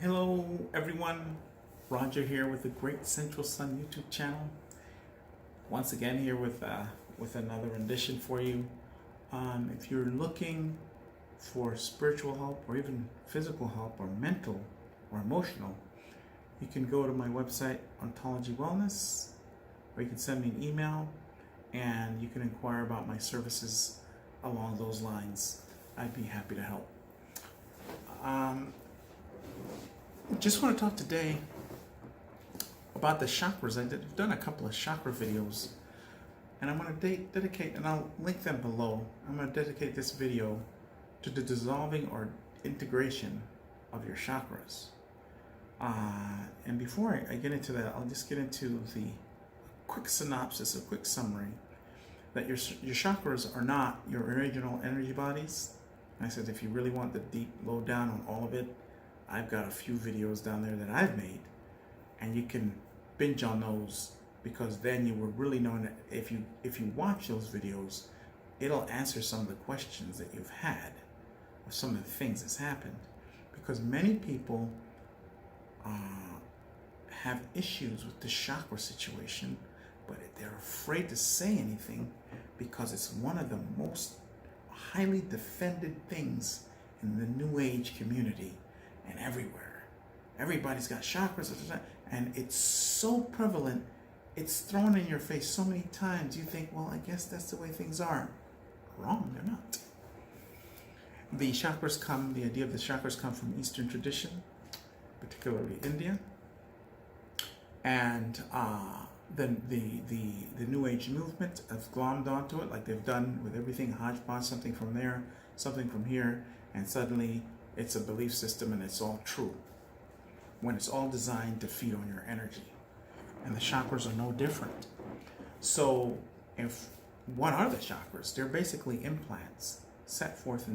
Hello everyone, Roger here with the Great Central Sun YouTube channel. Once again here with another rendition for you. If you're looking for spiritual help or even physical help or mental or emotional, you can go to my website, Ontology Wellness, or you can send me an email and you can inquire about my services along those lines. I'd be happy to help. Just want to talk today about the chakras. I've done a couple of chakra videos, and I'm going to dedicate, and I'll link them below. I'm going to dedicate this video to the dissolving or integration of your chakras. And before I get into that, I'll just get into the quick synopsis, a quick summary, that your chakras are not your original energy bodies. And I said if you really want the deep lowdown on all of it, I've got a few videos down there that I've made, and you can binge on those, because then you will really know that if you watch those videos, it'll answer some of the questions that you've had of some of the things that's happened. Because many people have issues with the chakra situation, but they're afraid to say anything because it's one of the most highly defended things in the New Age community. And everywhere, everybody's got chakras, and it's so prevalent, it's thrown in your face so many times. You think, well, I guess that's the way things are. Wrong, they're not. The idea of the chakras come from Eastern tradition, particularly India, and then the New Age movement have glommed onto it, like they've done with everything, hodgepodge, something from there, something from here, and suddenly it's a belief system and it's all true, when it's all designed to feed on your energy. And the chakras are no different. So what are the chakras? They're basically implants set forth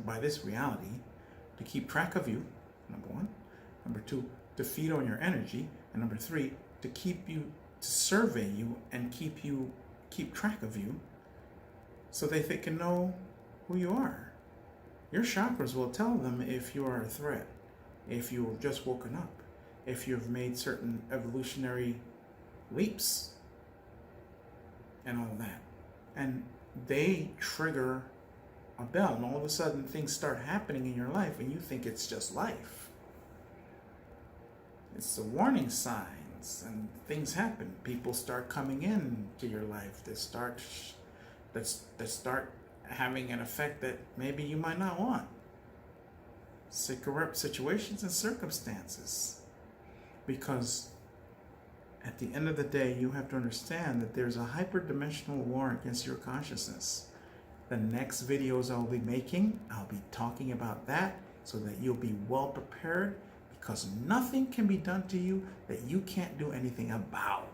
by this reality to keep track of you, number one. Number two, to feed on your energy. And number three, to survey you and keep track of you, so they can know who you are. Your chakras will tell them if you are a threat, if you've just woken up, if you've made certain evolutionary leaps, and all of that. And they trigger a bell, and all of a sudden things start happening in your life, and you think it's just life. It's the warning signs, and things happen. People start coming into your life. They start having an effect that maybe you might not want. Corrupt situations and circumstances. Because at the end of the day, you have to understand that there's a hyperdimensional war against your consciousness. The next videos I'll be making, I'll be talking about that, so that you'll be well prepared, because nothing can be done to you that you can't do anything about.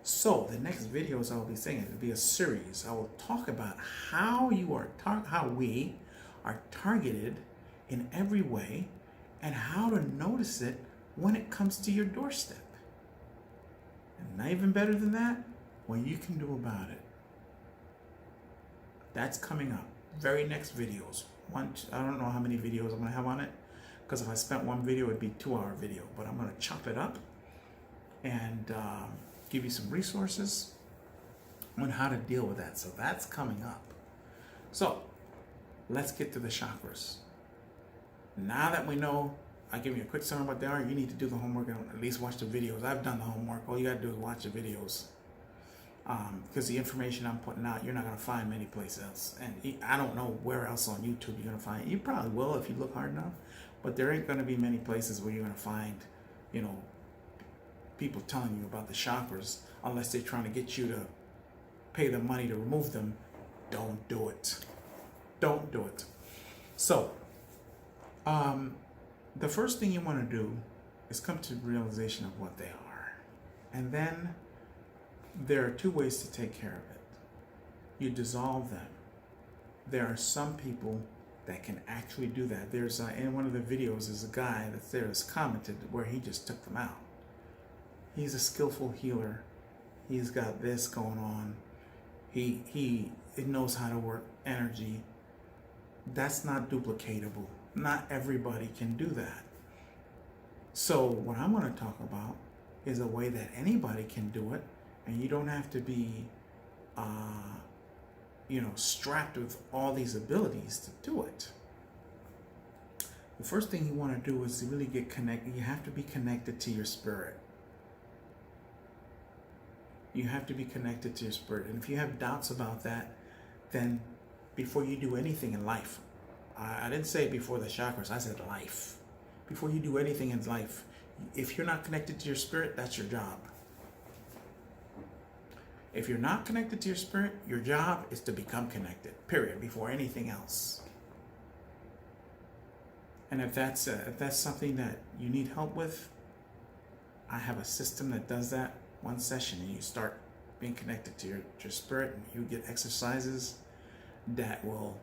So the next videos I will be saying, it'll be a series. I will talk about how we are targeted in every way, and how to notice it when it comes to your doorstep. And not even better than that, what you can do about it. That's coming up. Very next videos. I don't know how many videos I'm going to have on it, because if I spent one video, it'd be a 2-hour video. But I'm going to chop it up and give you some resources on how to deal with that. So that's coming up. So let's get to the chakras. Now that we know, I give you a quick summary of what they are. You need to do the homework and at least watch the videos. I've done the homework. All you got to do is watch the videos, because the information I'm putting out, you're not going to find many places else. And I don't know where else on YouTube you're going to find it. You probably will if you look hard enough, but there ain't going to be many places where you're going to find, people telling you about the chakras, unless they're trying to get you to pay them money to remove them. Don't do it. Don't do it. So, the first thing you want to do is come to the realization of what they are. And then there are 2 ways to take care of it. You dissolve them. There are some people that can actually do that. There's in one of the videos, there's a guy that's there that's commented where he just took them out. He's a skillful healer. He's got this going on. He knows how to work energy. That's not duplicatable. Not everybody can do that. So what I'm going to talk about is a way that anybody can do it, and you don't have to be, strapped with all these abilities to do it. The first thing you want to do is to really get connected. You have to be connected to your spirit. You have to be connected to your spirit. And if you have doubts about that, then before you do anything in life, I didn't say before the chakras, I said life. Before you do anything in life, if you're not connected to your spirit, that's your job. If you're not connected to your spirit, your job is to become connected, period, before anything else. And if that's something that you need help with, I have a system that does that. One session, and you start being connected to your spirit, and you get exercises that will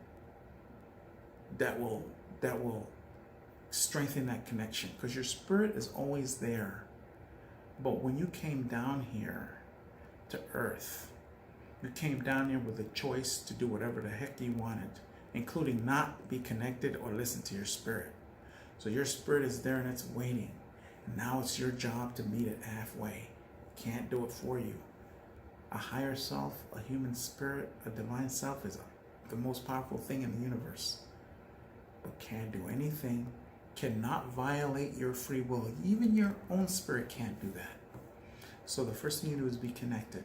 strengthen that connection, because your spirit is always there. But when you came down here to earth, you came down here with a choice to do whatever the heck you wanted, including not be connected or listen to your spirit. So your spirit is there and it's waiting. And now it's your job to meet it halfway. Can't do it for you. A higher self, a human spirit, a divine self is the most powerful thing in the universe. But can't do anything, cannot violate your free will. Even your own spirit can't do that. So the first thing you do is be connected.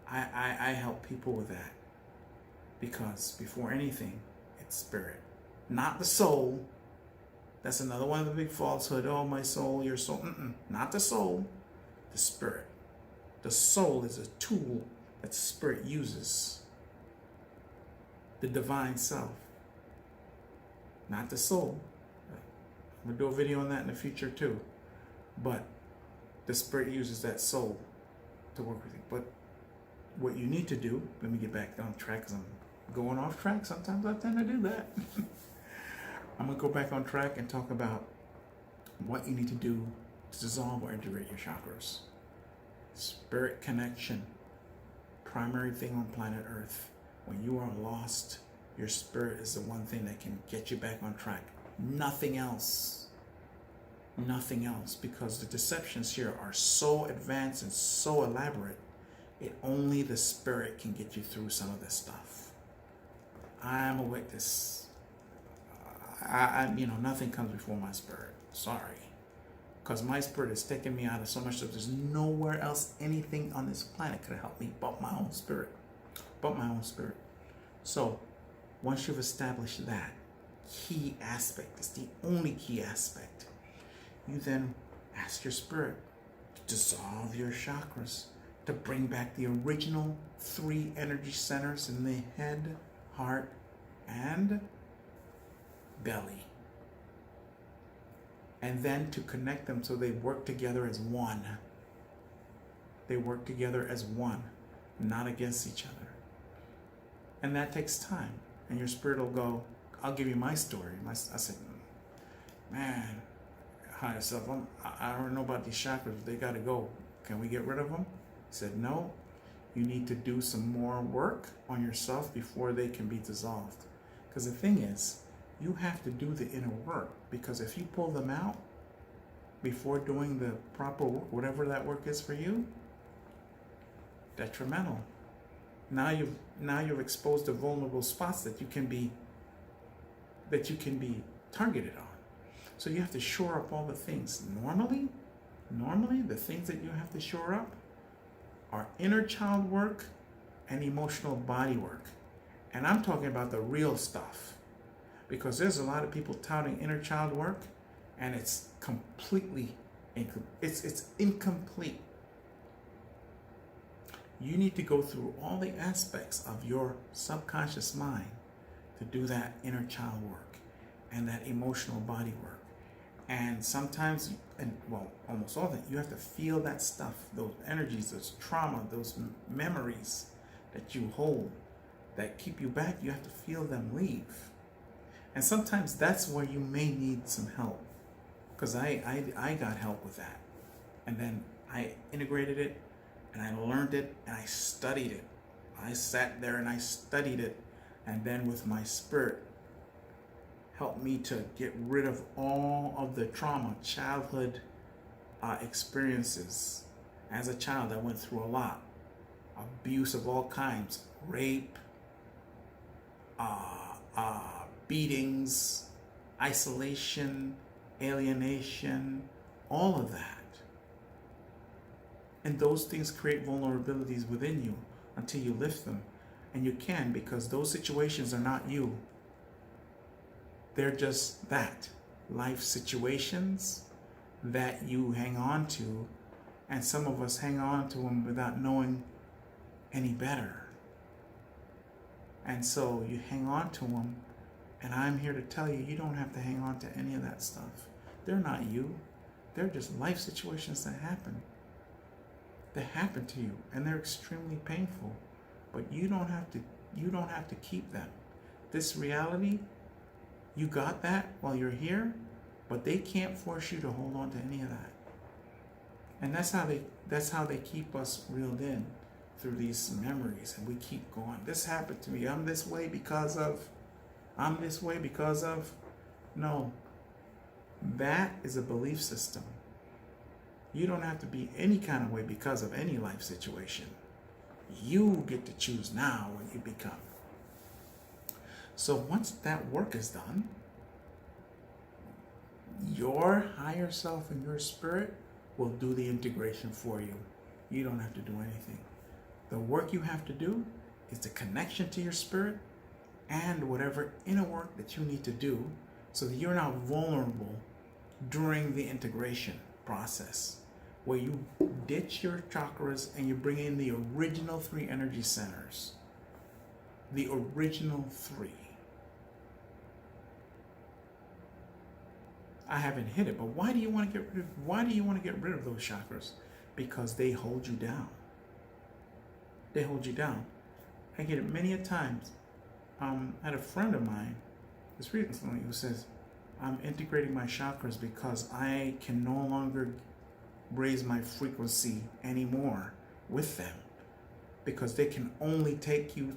I help people with that, because before anything, it's spirit, not the soul. That's another one of the big falsehood. Oh, my soul, your soul. Not the soul, the spirit. The soul is a tool that spirit uses. The divine self, not the soul. I'm going to do a video on that in the future too. But the spirit uses that soul to work with you. But what you need to do, let me get back on track, because I'm going off track. Sometimes I tend to do that. I'm going to go back on track and talk about what you need to do to dissolve or integrate your chakras. Spirit connection, primary thing on planet Earth. When you are lost, your spirit is the one thing that can get you back on track. Nothing else. Nothing else, because the deceptions here are so advanced and so elaborate. Only the spirit can get you through some of this stuff. I'm a witness. Nothing comes before my spirit. Sorry. Because my spirit has taken me out of so much stuff. There's nowhere else anything on this planet could help me but my own spirit. So, once you've established that key aspect, it's the only key aspect, you then ask your spirit to dissolve your chakras, to bring back the original 3 energy centers in the head, heart, and belly. And then to connect them so they work together as one. They work together as one, not against each other. And that takes time. And your spirit will go, I'll give you my story. I said, man, higher self, I don't know about these chakras. They got to go. Can we get rid of them? He said, no. You need to do some more work on yourself before they can be dissolved. Because the thing is, you have to do the inner work, because if you pull them out before doing the proper work, whatever that work is for you, detrimental. Now you've exposed the vulnerable spots that you can be targeted on. So you have to shore up all the things. Normally the things that you have to shore up are inner child work and emotional body work. And I'm talking about the real stuff. Because there's a lot of people touting inner child work, and it's completely it's incomplete. You need to go through all the aspects of your subconscious mind to do that inner child work and that emotional body work. And sometimes, almost all of it, you have to feel that stuff, those energies, those trauma, those memories that you hold that keep you back. You have to feel them leave. And sometimes that's where you may need some help, because I got help with that. And then I integrated it, and I learned it, and I studied it. I sat there and I studied it, and then with my spirit help me to get rid of all of the trauma, childhood experiences. As a child, I went through a lot. Abuse of all kinds, rape, beatings, isolation, alienation, all of that. And those things create vulnerabilities within you until you lift them. And you can, because those situations are not you. They're just that, life situations that you hang on to, and some of us hang on to them without knowing any better. And so you hang on to them, and I'm here to tell you, you don't have to hang on to any of that stuff. They're not you. They're just life situations that happen. They happen to you, and they're extremely painful. But you don't have to keep them. This reality, you got that while you're here, but they can't force you to hold on to any of that. And that's how they keep us reeled in through these memories, and we keep going. This happened to me. I'm this way because of. No. That is a belief system. You don't have to be any kind of way because of any life situation. You get to choose now what you become. So once that work is done, your higher self and your spirit will do the integration for you. You don't have to do anything. The work you have to do is the connection to your spirit and whatever inner work that you need to do so that you're not vulnerable during the integration process, where you ditch your chakras and you bring in the original 3 energy centers. The original 3. I haven't hit it, but why do you want to get rid of those chakras? Because they hold you down. They hold you down. I get it many a times. I had a friend of mine this recently who says, I'm integrating my chakras because I can no longer raise my frequency anymore with them, because they can only take you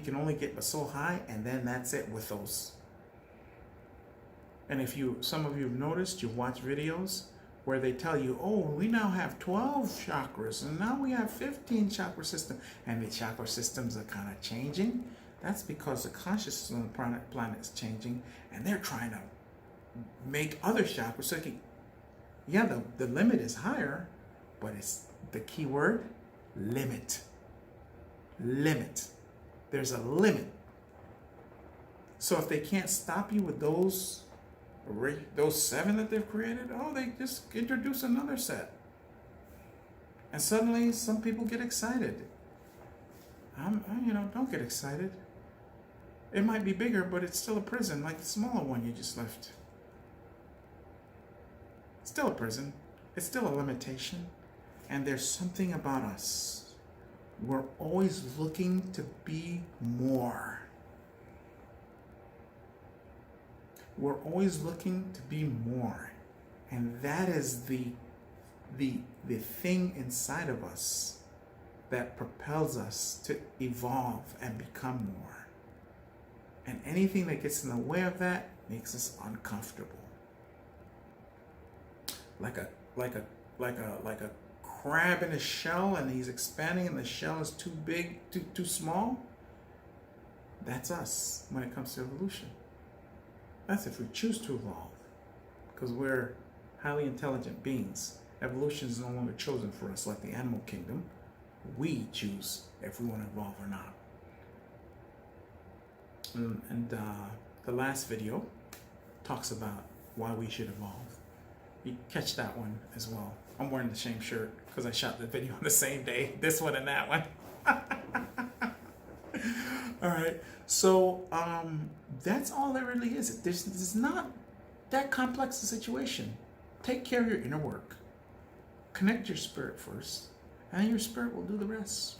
can only get so high, and then that's it with those. And some of you have noticed, you watch videos where they tell you, oh, we now have 12 chakras, and now we have 15 chakra systems, and the chakra systems are kind of changing. That's because the consciousness on the planet is changing, and they're trying to make other chakras so the limit is higher, but it's the key word, limit. Limit. There's a limit. So if they can't stop you with those 7 that they've created, they just introduce another set. And suddenly some people get excited. Don't get excited. It might be bigger, but it's still a prison, like the smaller one you just left. It's still a prison. It's still a limitation. And there's something about us. We're always looking to be more. We're always looking to be more. And that is the thing inside of us that propels us to evolve and become more. And anything that gets in the way of that makes us uncomfortable. Like a crab in a shell, and he's expanding and the shell is too big, too small. That's us when it comes to evolution. That's if we choose to evolve, because we're highly intelligent beings. Evolution is no longer chosen for us like the animal kingdom. We choose if we want to evolve or not. And the last video talks about why we should evolve. You catch that one as well. I'm wearing the same shirt because I shot the video on the same day, this one and that one. All right, so that's all there really is. There's not that complex a situation. Take care of your inner work. Connect your spirit first, and your spirit will do the rest.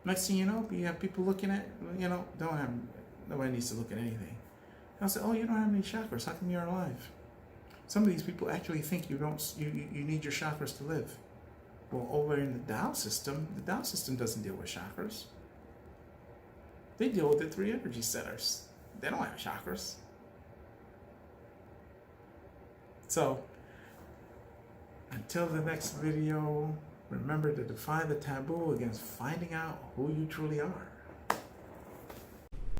Next thing you know, you have people looking at, nobody needs to look at anything. I'll say, oh, you don't have any chakras. How come you're alive? Some of these people actually think you need your chakras to live. Well, over in the Tao system doesn't deal with chakras. They deal with the 3 energy centers. They don't have chakras. So, until the next video, remember to defy the taboo against finding out who you truly are.